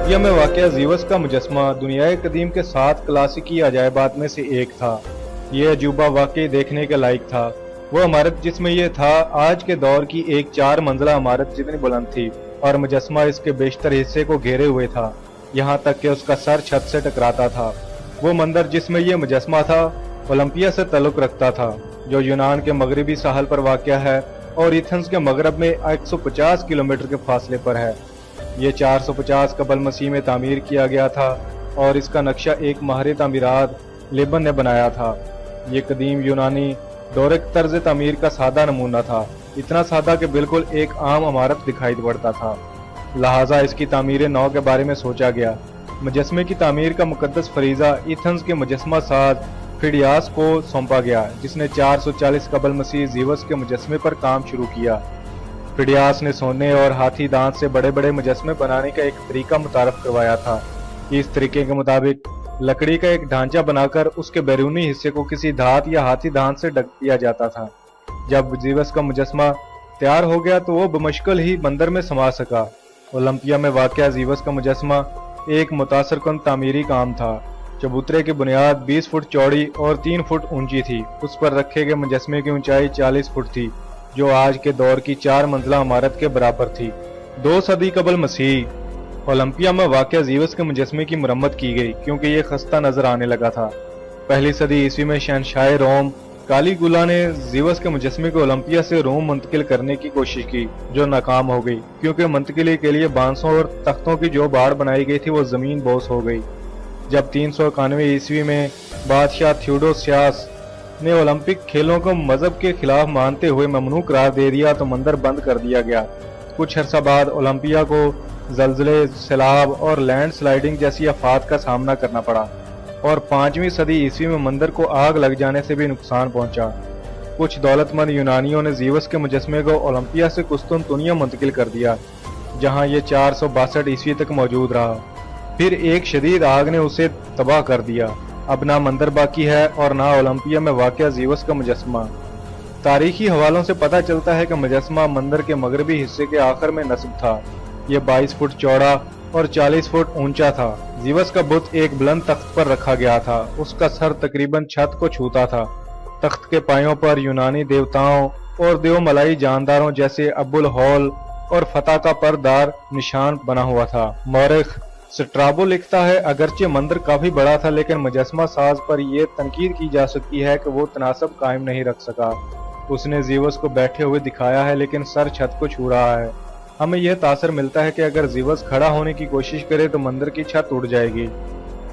Olympia में वाक़या ज़ीवस का मुजस्मा दुनियाए कदीम के 7 क्लासिकी अजायबात में से एक था। ये अजूबा वाकई देखने के लायक था। वो इमारत जिसमें ये था आज के दौर की एक 4 मंजिला इमारत जितनी बुलंद थी और मुजस्मा इसके बेशतर हिस्से को घेरे हुए था, यहाँ तक कि उसका सर छत से टकराता था। वो मंदिर जिसमें ये मुजस्मा था ओलंपिया से ताल्लुक़ रखता था, जो यूनान के मगरबी साहल पर वाक़या है और एथेंस के मगरब में 150 किलोमीटर के फासले पर है। ये 450 कबल मसीह में तामीर किया गया था और इसका नक्शा एक माहिर तामीरात लेबन ने बनाया था। ये कदीम यूनानी डोरिक तर्ज तामीर का सादा नमूना था, इतना सादा कि बिल्कुल एक आम इमारत दिखाई पड़ता था। लिहाजा इसकी तामीर नौ के बारे में सोचा गया। मुजस्मे की तामीर का मुकद्दस फरीजा एथेंस के मुजस्मा साज फिडियास को सौंपा गया, जिसने 440 कबल मसीह ज़ीवस के मुजस्मे पर काम शुरू किया। फिडियास ने सोने और हाथी दांत से बड़े बड़े मुजस्मे बनाने का एक तरीका मुतारफ करवाया था। इस तरीके के मुताबिक लकड़ी का एक ढांचा बनाकर उसके बैरूनी हिस्से को किसी धात या हाथी दांत से ढक दिया जाता था। जब ज़ीवस का मुजस्मा तैयार हो गया तो वो बमुश्किल ही मंदिर में समा सका। ओलंपिया में वाक़या ज़ीवस का मुजस्मा एक मुतासरकुन तामीरी काम था। चबूतरे की बुनियाद 20 फुट चौड़ी और 3 फुट ऊंची थी। उस पर रखे गए मुजस्मे की ऊंचाई 40 फुट थी, जो आज के दौर की 4 मंजिला इमारत के बराबर थी। 2 सदी कबल मसीह ओलंपिया में वाक़या ज़ीवस के मुजस्मे की मरम्मत की गई, क्योंकि ये खस्ता नजर आने लगा था। पहली सदी ईस्वी में शहंशाह रोम कालीगुला ने ज़ीवस के मुजस्मे को ओलंपिया से रोम मुंतकिल करने की कोशिश की, जो नाकाम हो गई, क्योंकि मुंतकिली के लिए बांसों और तख्तों की जो बाड़ बनाई गई थी वो जमीन बोस हो गई। जब 391 ईस्वी में बादशाह थियोडोसियास ने ओलंपिक खेलों को मजहब के खिलाफ मानते हुए ममनू करार दे दिया तो मंदिर बंद कर दिया गया। कुछ अरसा बाद ओलंपिया को जलजले, सैलाब और लैंड स्लाइडिंग जैसी आफात का सामना करना पड़ा और 5वीं सदी ईस्वी में मंदिर को आग लग जाने से भी नुकसान पहुंचा। कुछ दौलतमंद यूनानियों ने ज़ीवस के मुजस्मे को ओलंपिया से कुस्तुनतुनिया मुंतकिल कर दिया, जहां ये 462 ईस्वी तक मौजूद रहा। फिर एक शदीद आग ने उसे तबाह कर दिया। अब ना मंदिर बाकी है और ना ओलंपिया में वाक़या ज़ीवस का मुजस्मा। तारीखी हवालों से पता चलता है कि मुजस्मा मंदिर के मगरबी हिस्से के आखिर में नस्ब था। यह 22 फुट चौड़ा और 40 फुट ऊंचा था। ज़ीवस का बुत एक बुलंद तख्त पर रखा गया था। उसका सर तकरीबन छत को छूता था। तख्त के पायों पर यूनानी देवताओं और देवमलाई जानदारों जैसे अबुल हौल और फतह का परदार निशान बना हुआ था। मौरिख स्ट्राबो लिखता है, अगरचे मंदिर काफी बड़ा था, लेकिन मुजस्मा साज पर यह तनकीद की जा सकती है कि वो तनासब कायम नहीं रख सका। उसने ज़ीवस को बैठे हुए दिखाया है, लेकिन सर छत को छू रहा है। हमें यह तासर मिलता है कि अगर ज़ीवस खड़ा होने की कोशिश करे तो मंदिर की छत उड़ जाएगी।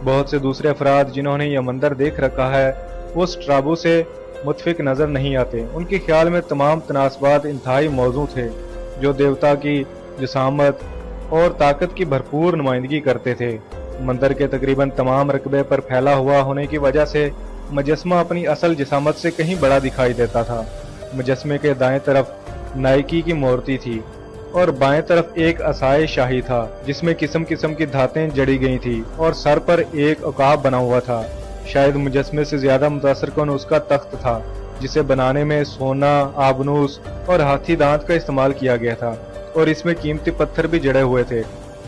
बहुत से दूसरे अफराद जिन्होंने यह मंदिर देख रखा है वो स्ट्राबो से मुतफिक नजर नहीं आते। उनके ख्याल में तमाम तनासबात इंतहाई मौजू थे, जो देवता की जिसामत और ताकत की भरपूर नुमाइंदगी करते थे। मंदिर के तकरीबन तमाम रकबे पर फैला हुआ होने की वजह से मुजस्मा अपनी असल जिसामत से कहीं बड़ा दिखाई देता था। मुजस्मे के दाएं तरफ नाइकी की मूर्ति थी और बाएं तरफ एक असाए शाही था, जिसमें किस्म किस्म की धातें जड़ी गई थी और सर पर एक उकाब बना हुआ था। शायद मुजस्मे से ज्यादा मुतासरकुन उसका तख्त था, जिसे बनाने में सोना, आबनूस और हाथी दांत का इस्तेमाल किया गया था और इसमें कीमती पत्थर भी जड़े हुए थे।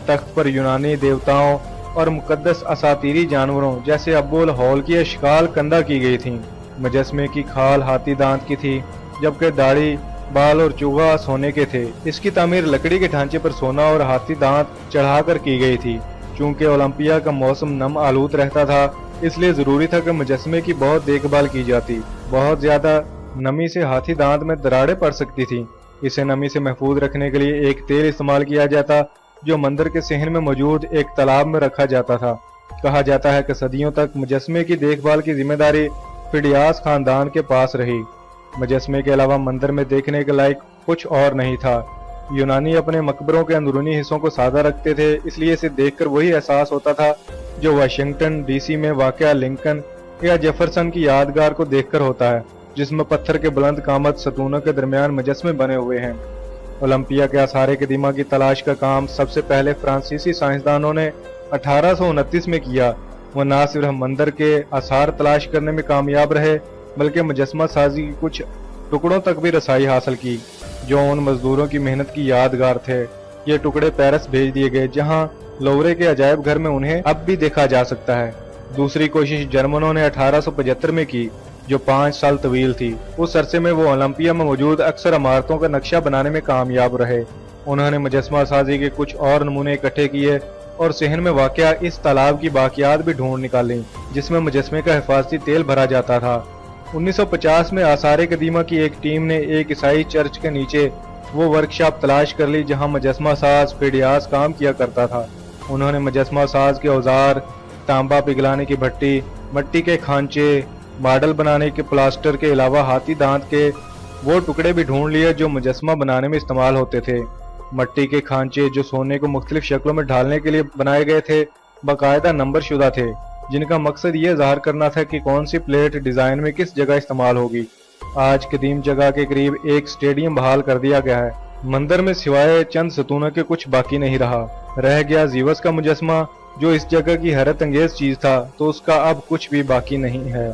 तख्त पर यूनानी देवताओं और मुकद्दस असातीरी जानवरों जैसे अबुल हौल की अशकाल कंदा की गई थी। मुजस्मे की खाल हाथी दांत की थी, जबकि दाढ़ी, बाल और चूहा सोने के थे। इसकी तामीर लकड़ी के ढांचे पर सोना और हाथी दांत चढ़ाकर की गई थी। चूंकि ओलंपिया का मौसम नम आलूद रहता था, इसलिए जरूरी था कि मुजस्मे की बहुत देखभाल की जाती। बहुत ज्यादा नमी से हाथी दांत में दरारें पड़ सकती थी। इसे नमी से महफूज रखने के लिए एक तेल इस्तेमाल किया जाता, जो मंदिर के सहन में मौजूद एक तालाब में रखा जाता था। कहा जाता है कि सदियों तक मुजस्मे की देखभाल की जिम्मेदारी फिडियास खानदान के पास रही। मुजस्मे के अलावा मंदिर में देखने के लायक कुछ और नहीं था। यूनानी अपने मकबरों के अंदरूनी हिस्सों को सादा रखते थे, इसलिए इसे देखकर वही एहसास होता था जो वाशिंगटन डीसी में वाक़या लिंकन या जेफरसन की यादगार को देखकर होता है, जिसमें पत्थर के बुलंद कामत सतूनों के दरमियान मुजस्मे बने हुए हैं। ओलंपिया के आसार कदीमा की तलाश का काम सबसे पहले फ्रांसीसी साइंसदानों ने 1829 में किया। वो न सिर्फ मंदिर के आसार तलाश करने में कामयाब रहे, बल्कि मुजस्मा साजी के कुछ टुकड़ों तक भी रसाई हासिल की, जो उन मजदूरों की मेहनत की यादगार थे। ये टुकड़े पेरिस भेज दिए गए, जहां लोवरे के अजायब घर में उन्हें अब भी देखा जा सकता है। दूसरी कोशिश जर्मनों ने 1875 में की, जो 5 साल तवील थी। उस अरसे में वो ओलंपिया में मौजूद अक्सर इमारतों का नक्शा बनाने में कामयाब रहे। उन्होंने मुजस्समा साजी के कुछ और नमूने इकट्ठे किए और सहन में वाक़या इस तालाब की बाकियात भी ढूंढ निकाली, जिसमें मुजस्समे का हिफाजती तेल भरा जाता था। 1950 में आसार कदीमा की एक टीम ने एक ईसाई चर्च के नीचे वो वर्कशॉप तलाश कर ली जहां मुजस्समा साज फिडियास काम किया करता था। उन्होंने मुजस्समा साज के औजार, तांबा पिघलाने की भट्टी, मिट्टी के खांचे, मॉडल बनाने के प्लास्टर के अलावा हाथी दांत के वो टुकड़े भी ढूंढ लिए जो मुजस्समा बनाने में इस्तेमाल होते थे। मिट्टी के खांचे जो सोने को मुख्तलिफ शक्लों में ढालने के लिए बनाए गए थे, बाकायदा नंबर शुदा थे, जिनका मकसद ये ज़ाहिर करना था कि कौन सी प्लेट डिज़ाइन में किस जगह इस्तेमाल होगी। आज कदीम जगह के करीब एक स्टेडियम बहाल कर दिया गया है। मंदिर में सिवाय चंद सतूनों के कुछ बाकी नहीं रहा। रह गया जीवस का मुजस्समा, जो इस जगह की हैरत अंगेज चीज था, तो उसका अब कुछ भी बाकी नहीं है।